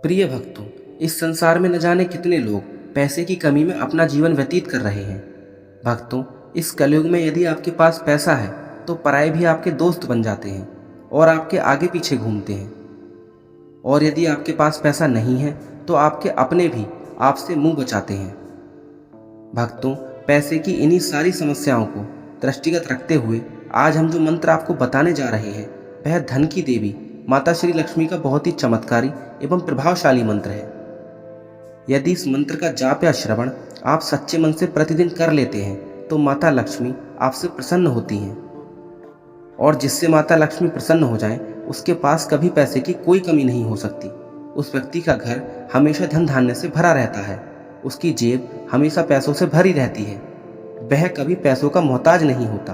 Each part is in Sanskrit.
प्रिय भक्तों, इस संसार में न जाने कितने लोग पैसे की कमी में अपना जीवन व्यतीत कर रहे हैं। भक्तों, इस कलयुग में यदि आपके पास पैसा है तो पराये भी आपके दोस्त बन जाते हैं और आपके आगे पीछे घूमते हैं, और यदि आपके पास पैसा नहीं है तो आपके अपने भी आपसे मुंह बचाते हैं। भक्तों, पैसे की इन्हीं सारी समस्याओं को दृष्टिगत रखते हुए आज हम जो मंत्र आपको बताने जा रहे हैं वह धन की देवी माता श्री लक्ष्मी का बहुत ही चमत्कारी एवं प्रभावशाली मंत्र है। यदि इस मंत्र का जाप या श्रवण आप सच्चे मन से प्रतिदिन कर लेते हैं तो माता लक्ष्मी आपसे प्रसन्न होती हैं, और जिससे माता लक्ष्मी प्रसन्न हो जाएं, उसके पास कभी पैसे की कोई कमी नहीं हो सकती। उस व्यक्ति का घर हमेशा धन धान्य से भरा रहता है, उसकी जेब हमेशा पैसों से भरी रहती है, वह कभी पैसों का मोहताज नहीं होता।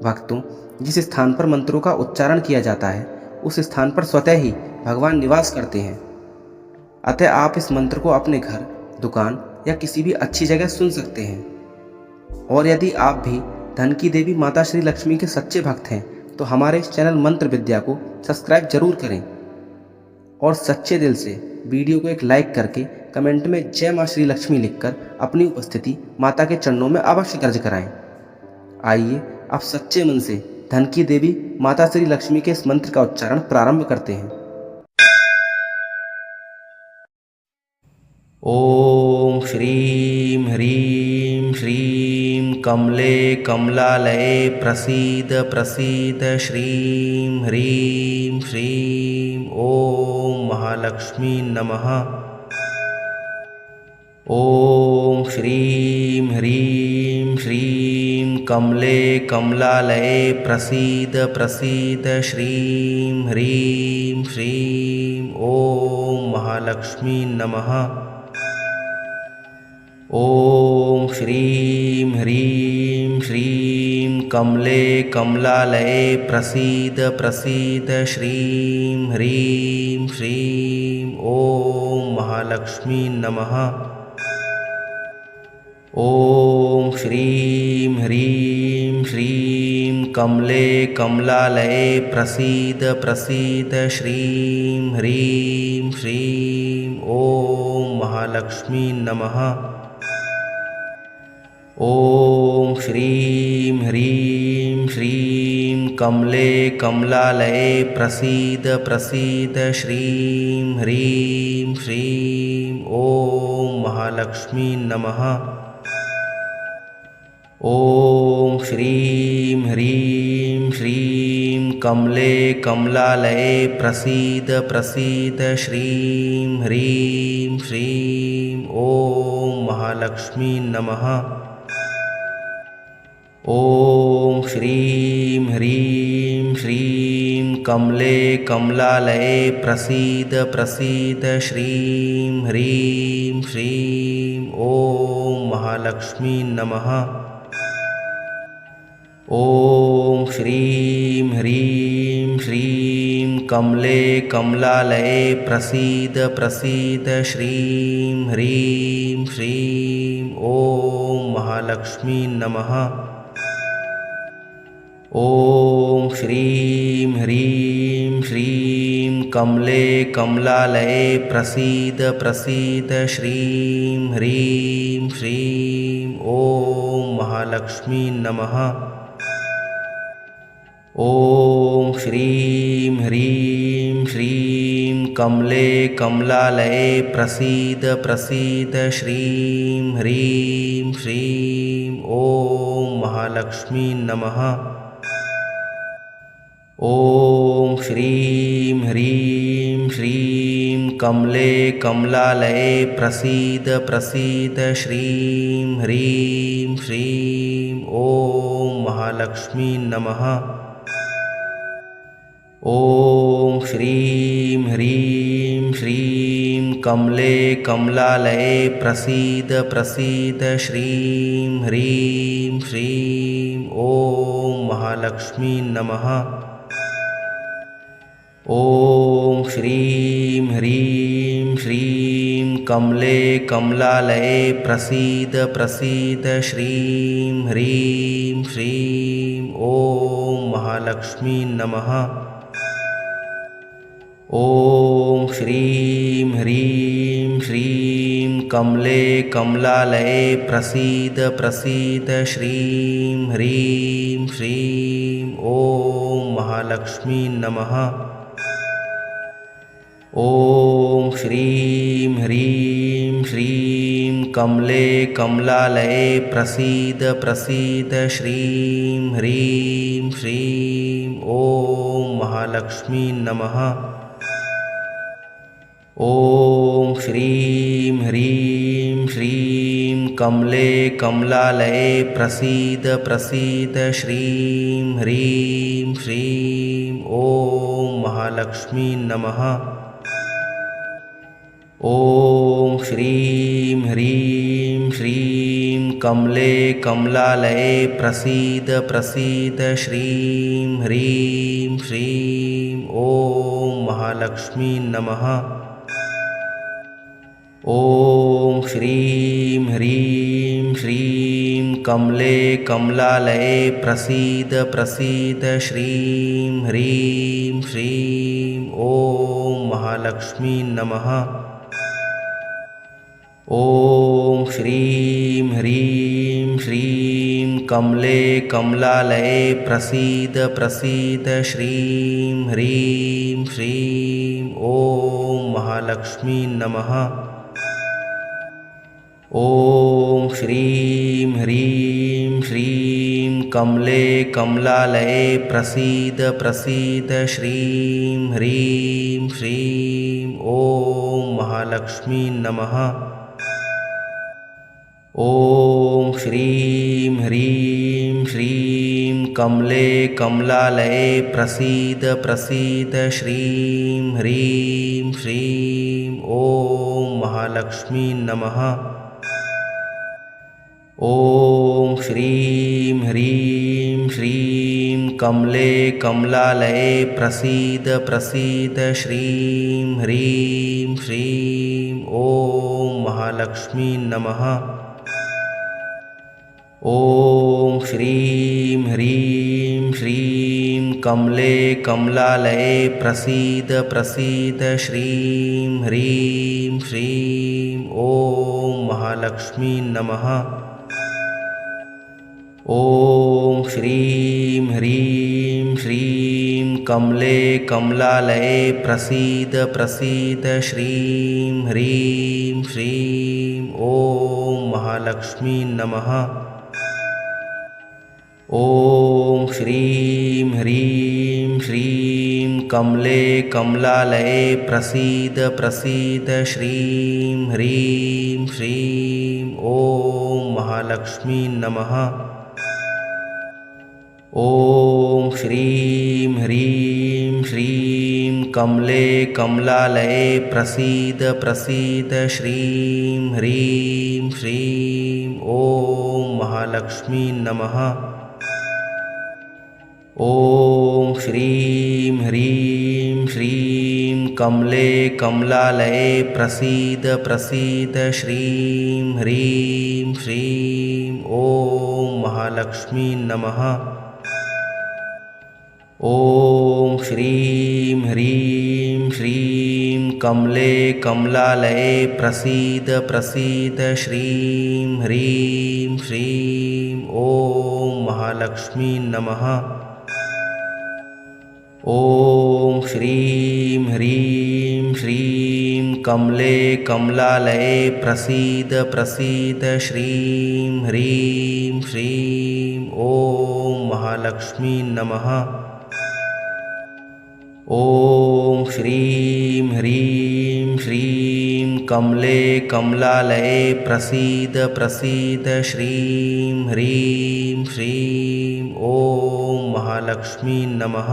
भक्तों, जिस स्थान पर मंत्रों का उच्चारण किया जाता है उस स्थान पर स्वतः ही भगवान निवास करते हैं। अतः आप इस मंत्र को अपने घर, दुकान या किसी भी अच्छी जगह सुन सकते हैं। और यदि आप भी धन की देवी माता श्री लक्ष्मी के सच्चे भक्त हैं तो हमारे इस चैनल मंत्र विद्या को सब्सक्राइब जरूर करें और सच्चे दिल से वीडियो को एक लाइक करके कमेंट में जय मां श्री लक्ष्मी लिखकर अपनी उपस्थिति माता के चरणों में अवश्य दर्ज कराएं। आइए आप सच्चे मन से धन की देवी माता श्री लक्ष्मी के इस मंत्र का उच्चारण प्रारंभ करते हैं। ओम श्रीं ह्रीं श्रीं कमले कमलालये प्रसीद प्रसीद श्रीं ह्रीं श्रीं ओम महालक्ष्मी नमः। ओम श्रीं ह्रीं श्रीं कमले कमलालये प्रसीद प्रसीद श्रीं ह्रीं श्रीं ओम महालक्ष्मी नमः। ओम श्रीं ह्रीं श्रीं कमले कमलालये प्रसीद प्रसीद श्रीं ह्रीं श्रीं ओम महालक्ष्मी नमः। ओम श्रीं ह्रीं श्रीं कमले कमलालये प्रसीद प्रसीद श्रीं ह्रीं श्रीं ओम महालक्ष्मी नमः। ओम श्रीं ह्रीं श्रीं कमले कमलालये प्रसीद प्रसीद श्रीं ह्रीं श्रीं ओम महालक्ष्मी नमः। ओम श्रीं ह्रीं श्रीं कमले कमलालये प्रसीद प्रसीद श्रीं ह्रीं श्रीं ओम महालक्ष्मी नमः। ओम श्रीं ह्रीं श्रीं कमले कमलालये प्रसीद प्रसीद श्रीं ह्रीं श्रीं ओम महालक्ष्मी नमः। ओम श्रीं ह्रीं श्रीं कमले कमलालये प्रसीद प्रसीद श्रीं ह्रीं श्रीं ओम महालक्ष्मी नमः। ओम श्रीं ह्रीं श्रीं कमले कमलालये प्रसीद प्रसीद श्रीं ह्रीं श्रीं ओम महालक्ष्मी नमः। ओम श्रीं ह्रीं श्रीं कमले कमलालये प्रसीद प्रसीद श्रीं ह्रीं श्रीं ओम महालक्ष्मी नमः। ओम श्रीं ह्रीं श्रीं कमले कमलालये प्रसीद प्रसीद श्रीं ह्रीं श्रीं ओम महालक्ष्मी नमः। ओम श्रीं ह्रीं श्रीं कमले कमलालये प्रसीद प्रसीद श्रीं ह्रीं श्रीं ओम महालक्ष्मी नमः। ओम श्रीं ह्रीं श्रीं कमले कमलालये प्रसीद प्रसीद श्रीं ह्रीं श्रीं ओम महालक्ष्मी नमः। ॐ श्रीं ह्रीं श्रीं कमले कमलालये प्रसीद प्रसीद श्रीं ह्रीं श्रीं ॐ महालक्ष्मी नमः। ॐ श्रीं ह्रीं श्रीं कमले कमलालये प्रसीद प्रसीद श्रीं ह्रीं श्रीं ॐ महालक्ष्मी नमः। ॐ श्रीं ह्रीं श्रीं कमले कमलालये प्रसीद प्रसीद श्रीं ह्रीं श्रीं ॐ महालक्ष्मी नमः। ॐ श्रीं ह्रीं श्रीं कमले कमलालये प्रसीद प्रसीद श्रीं ह्रीं श्रीं ॐ महालक्ष्मी नमः। ॐ श्रीं ह्रीं श्रीं कमले कमलालये प्रसीद प्रसीद श्रीं ह्रीं श्रीं ॐ महालक्ष्मी नमः। ॐ श्रीं ह्रीं श्रीं कमले कमलालये प्रसीद प्रसीद श्रीं ह्रीं श्रीं ॐ महालक्ष्मी नमः। ॐ श्रीं ह्रीं श्रीं कमले कमलालये प्रसीद प्रसीद श्रीं ह्रीं श्रीं ॐ महालक्ष्मी नमः। ॐ श्रीं ह्रीं श्रीं कमले कमलालये प्रसीद प्रसीद श्रीं ह्रीं श्रीं ॐ महालक्ष्मी नमः। ॐ श्रीं ह्रीं श्रीं कमले कमलालये प्रसीद प्रसीद श्रीं ह्रीं श्रीं ॐ महालक्ष्मी नमः। ॐ श्रीं ह्रीं श्रीं कमले कमलालये प्रसीद प्रसीद श्रीं ह्रीं श्रीं ॐ महालक्ष्मी नमः। ॐ श्रीं ह्रीं श्रीं कमले कमलालये प्रसीद प्रसीद श्रीं ह्रीं श्रीं ॐ महालक्ष्मी नमः। ॐ श्रीं ह्रीं श्रीं कमले कमलालये प्रसीद प्रसीद श्रीं ह्रीं श्रीं ॐ महालक्ष्मी नमः। ॐ श्रीं ह्रीं श्रीं कमले कमलालये प्रसीद प्रसीद श्रीं ह्रीं श्रीं ॐ महालक्ष्मी नमः। ॐ श्रीं ह्रीं श्रीं कमले कमलालये प्रसीद प्रसीद श्रीं ह्रीं श्रीं ॐ महालक्ष्मी नमः। ॐ श्रीं ह्रीं श्रीं कमले कमलालये प्रसीद प्रसीद श्रीं ह्रीं श्रीं ॐ महालक्ष्मी नमः। ॐ श्रीं ह्रीं श्रीं कमले कमलालये प्रसीद प्रसीद श्रीं ह्रीं श्रीं ॐ महालक्ष्मी नमः। ॐ श्रीं ह्रीं श्रीं कमले कमलालये प्रसीद प्रसीद श्रीं ह्रीं श्रीं ॐ महालक्ष्मी नमः।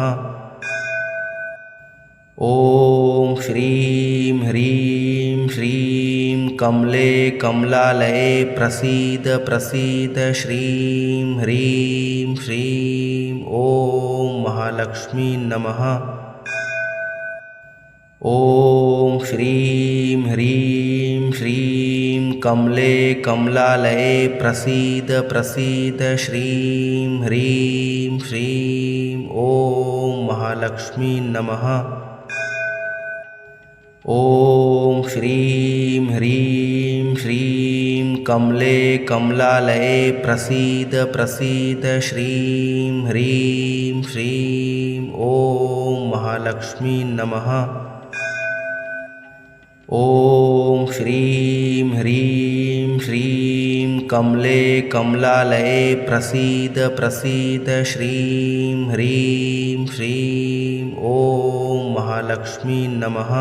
ॐ श्रीं ह्रीं श्रीं कमले कमलालये प्रसीद प्रसीद श्रीं ह्रीं श्रीं ॐ महालक्ष्मी नमः। ॐ श्रीं ह्रीं श्रीं कमले कमलालये प्रसीद प्रसीद श्रीं ह्रीं श्रीं ॐ महालक्ष्मी नमः। ॐ श्रीं ह्रीं श्रीं कमले कमलालये प्रसीद प्रसीद श्रीं ह्रीं श्रीं ॐ महालक्ष्मी नमः। ॐ श्रीं ह्रीं श्रीं कमले कमलालये प्रसीद प्रसीद श्रीं ह्रीं श्रीं ॐ महालक्ष्मी नमः।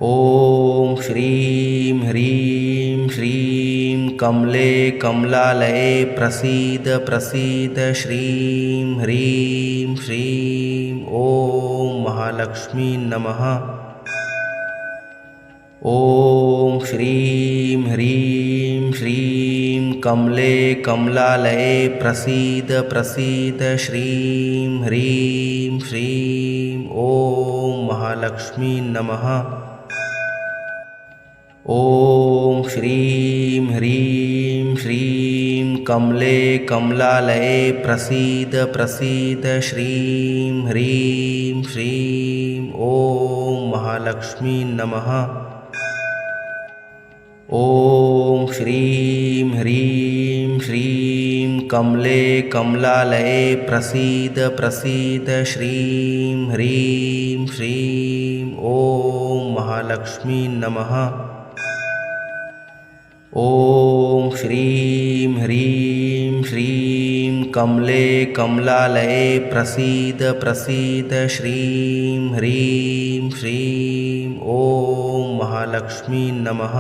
ॐ श्रीं ह्रीं श्रीं कमले कमलालये प्रसीद प्रसीद श्रीं ह्रीं श्रीं ॐ महालक्ष्मी नमः। ॐ श्रीं ह्रीं श्रीं कमले कमलालये प्रसीद प्रसीद श्रीं ह्रीं श्रीं ॐ महालक्ष्मी नमः। ॐ श्रीं ह्रीं श्रीं कमले कमलालये प्रसीद प्रसीद श्रीं ह्रीं श्रीं ॐ महालक्ष्मी नमः। ॐ श्रीं ह्रीं श्रीं कमले कमलालये प्रसीद प्रसीद श्रीं ह्रीं श्रीं ॐ महालक्ष्मी नमः। ॐ श्रीं ह्रीं श्रीं कमले कमलालये प्रसीद प्रसीद श्रीं ह्रीं श्रीं ॐ महालक्ष्मी नमः।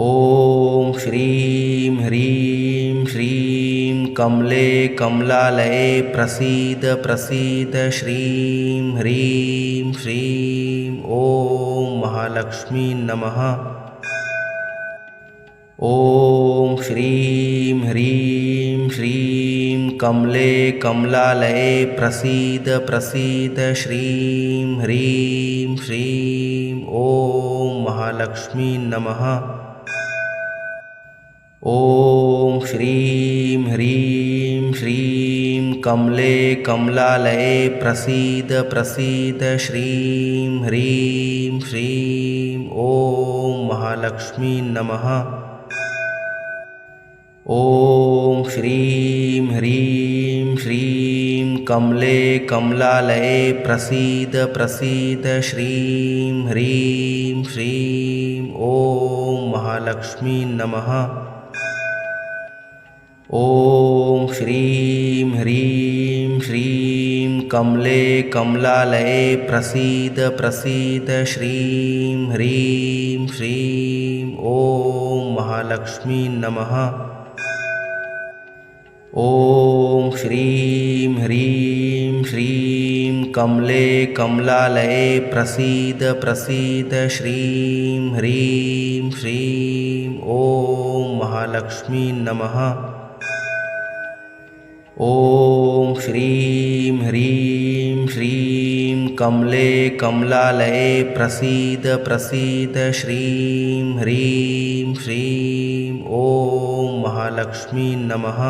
ॐ श्रीं ह्रीं श्रीं कमले कमलालये प्रसीद प्रसीद श्रीं ह्रीं श्रीं ॐ महालक्ष्मी नमः। ॐ श्रीं ह्रीं श्रीं कमले कमलालये प्रसीद प्रसीद श्रीं ह्रीं श्रीं ॐ महालक्ष्मी नमः। ॐ श्रीं ह्रीं श्रीं कमले कमलालये प्रसीद प्रसीद श्रीं ह्रीं श्रीं ॐ महालक्ष्मी नमः। ॐ श्रीं ह्रीं श्रीं कमले कमलालये प्रसीद प्रसीद श्रीं ह्रीं श्रीं ॐ महालक्ष्मी नमः। ॐ श्रीं ह्रीं श्रीं कमले कमलालये प्रसीद प्रसीद श्रीं ह्रीं श्रीं ॐ महालक्ष्मी नमः। ॐ श्रीं ह्रीं श्रीं कमले कमलालये प्रसीद प्रसीद श्रीं ह्रीं श्रीं ॐ महालक्ष्मी नमः। ॐ श्रीं ह्रीं श्रीं कमले कमलालये प्रसीद प्रसीद श्रीं ह्रीं श्रीं ॐ महालक्ष्मी नमः।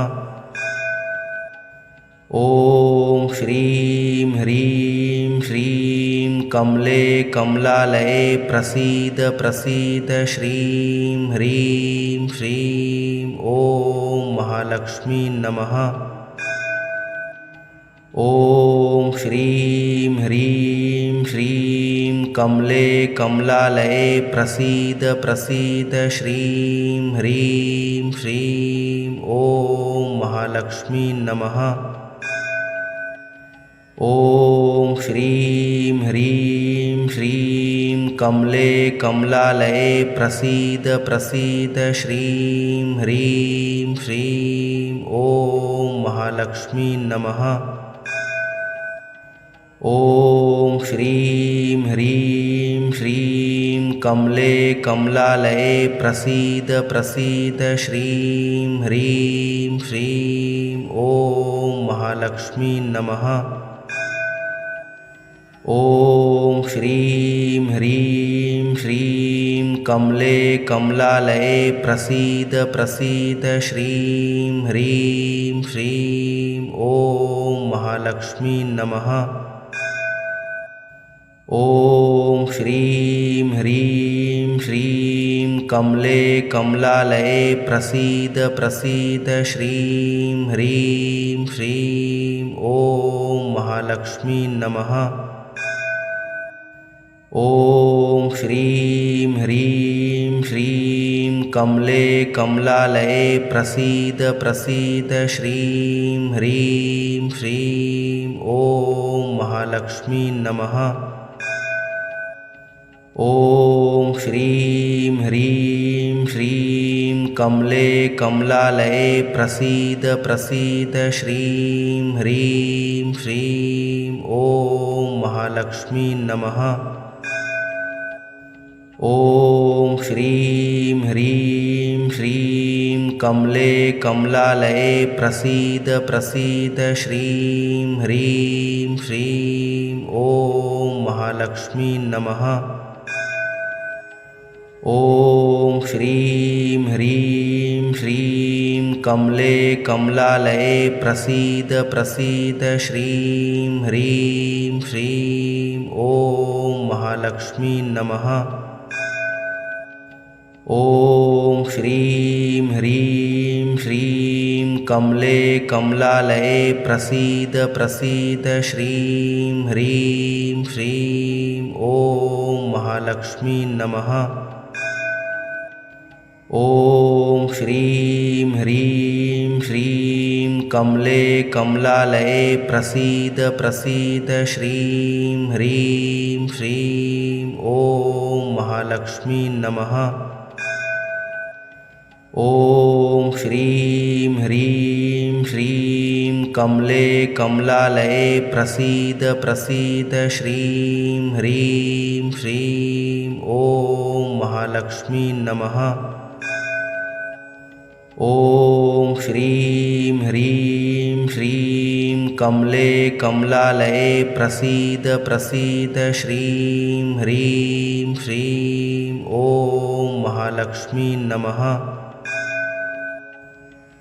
ॐ श्रीं ह्रीं श्रीं कमले कमलालये प्रसीद प्रसीद श्रीं ह्रीं श्रीं ॐ महालक्ष्मी नमः। ॐ श्रीं ह्रीं श्रीं कमले कमलालये प्रसीद प्रसीद श्रीं ह्रीं श्रीं ॐ महालक्ष्मी नमः। ॐ श्रीं ह्रीं श्रीं कमले कमलालये प्रसीद प्रसीद श्रीं ह्रीं श्रीं ॐ महालक्ष्मी नमः। ॐ श्रीं ह्रीं श्रीं कमले कमलालये प्रसीद प्रसीद श्रीं ह्रीं श्रीं ॐ महालक्ष्मी नमः। ॐ श्रीं ह्रीं श्रीं कमले कमलालये प्रसीद प्रसीद श्रीं ह्रीं श्रीं ॐ महालक्ष्मी नमः। ॐ श्रीं ह्रीं श्रीं कमले कमलालये प्रसीद प्रसीद श्रीं ह्रीं श्रीं ॐ महालक्ष्मी नमः। ॐ श्रीं ह्रीं श्रीं कमले कमलालये प्रसीद प्रसीद श्रीं ह्रीं श्रीं ॐ महालक्ष्मी नमः। ॐ श्रीं ह्रीं श्रीं कमले कमलालये प्रसीद प्रसीद श्रीं ह्रीं श्रीं ॐ महालक्ष्मी नमः। ॐ श्रीं ह्रीं श्रीं कमले कमलालये प्रसीद प्रसीद श्रीं ह्रीं श्रीं ॐ महालक्ष्मी नमः। ॐ श्रीं ह्रीं श्रीं कमले कमलालये प्रसीद प्रसीद श्रीं ह्रीं श्रीं ॐ महालक्ष्मी नमः। ॐ श्रीं ह्रीं श्रीं कमले कमलालये प्रसीद प्रसीद श्रीं ह्रीं श्रीं ॐ महालक्ष्मी नमः। ॐ श्रीं ह्रीं श्रीं कमले कमलालये प्रसीद प्रसीद श्रीं ह्रीं श्रीं ॐ महालक्ष्मी नमः। ॐ श्रीं ह्रीं श्रीं कमले कमलालये प्रसीद प्रसीद श्रीं ह्रीं श्रीं ॐ महालक्ष्मी नमः। ॐ श्रीं ह्रीं श्रीं कमले कमलालये प्रसीद प्रसीद श्रीं ह्रीं श्रीं ॐ महालक्ष्मी नमः।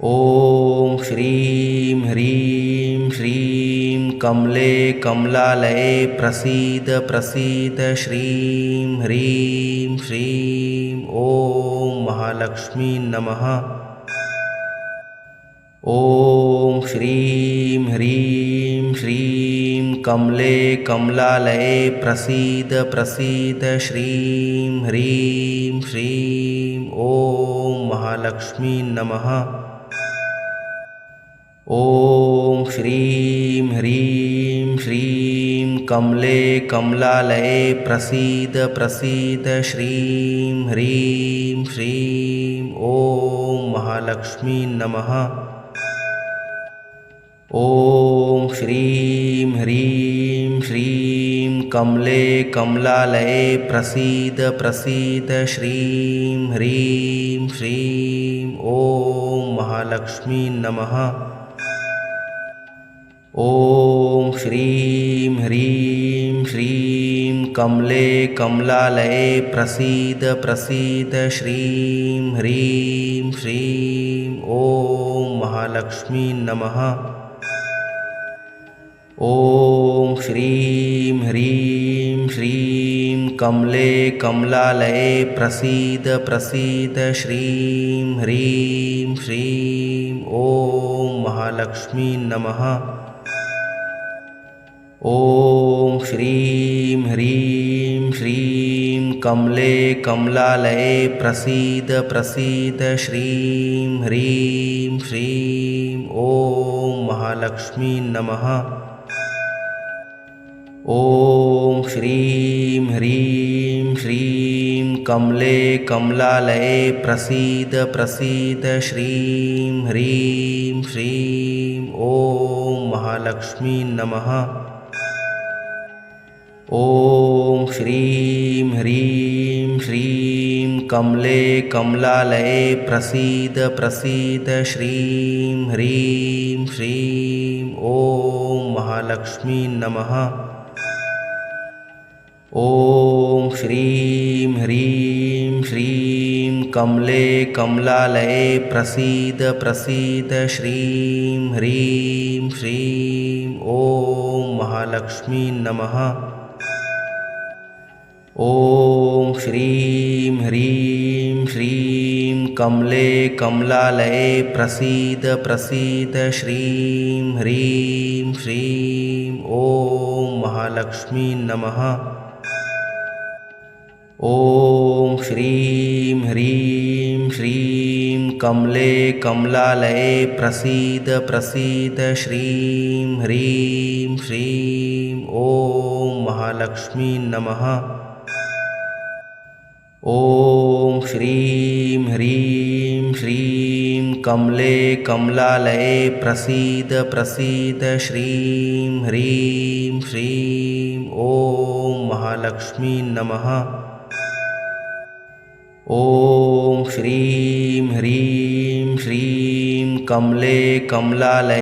ॐ श्रीं ह्रीं श्रीं कमले कमलालये प्रसीद प्रसीद श्रीं ह्रीं श्रीं ॐ महालक्ष्मी नमः। ॐ श्रीं ह्रीं श्रीं कमले कमलालये प्रसीद प्रसीद श्रीं ह्रीं श्रीं ॐ महालक्ष्मी नमः। ॐ श्रीं ह्रीं श्रीं कमले कमलालये प्रसीद प्रसीद श्रीं ह्रीं श्रीं ॐ महालक्ष्मी नमः। ॐ श्रीं ह्रीं श्रीं कमले कमलालये प्रसीद प्रसीद श्रीं ह्रीं श्रीं ॐ महालक्ष्मी नमः। ॐ श्रीं ह्रीं श्रीं कमले कमलालये प्रसीद प्रसीद श्रीं ह्रीं श्रीं ॐ महालक्ष्मी नमः। ॐ श्रीं ह्रीं श्रीं कमले कमलालये प्रसीद प्रसीद श्रीं ह्रीं श्रीं ॐ महालक्ष्मी नमः। ॐ श्रीं ह्रीं श्रीं कमले कमलालये प्रसीद प्रसीद श्रीं ह्रीं श्रीं ॐ महालक्ष्मी नमः। ॐ श्रीं ह्रीं श्रीं कमले कमलालये प्रसीद प्रसीद श्रीं ह्रीं श्रीं ॐ महालक्ष्मी नमः। ॐ श्रीं ह्रीं श्रीं कमले कमलालये प्रसीद प्रसीद श्रीं ह्रीं श्रीं ॐ महालक्ष्मी नमः। ॐ श्रीं ह्रीं श्रीं कमले कमलालये प्रसीद प्रसीद श्रीं ह्रीं श्रीं ॐ महालक्ष्मी नमः। ॐ श्रीं ह्रीं श्रीं कमले कमलालये प्रसीद प्रसीद श्रीं ह्रीं श्रीं ॐ महालक्ष्मी नमः। ॐ श्रीं ह्रीं श्रीं कमले कमलालये प्रसीद प्रसीद श्रीं ह्रीं श्रीं ॐ महालक्ष्मी नमः। ॐ श्रीं ह्रीं श्रीं कमले कमलालये प्रसीद प्रसीद श्रीं ह्रीं श्रीं ॐ महालक्ष्मी नमः। ॐ श्रीं ह्रीं श्रीं कमले कमलालये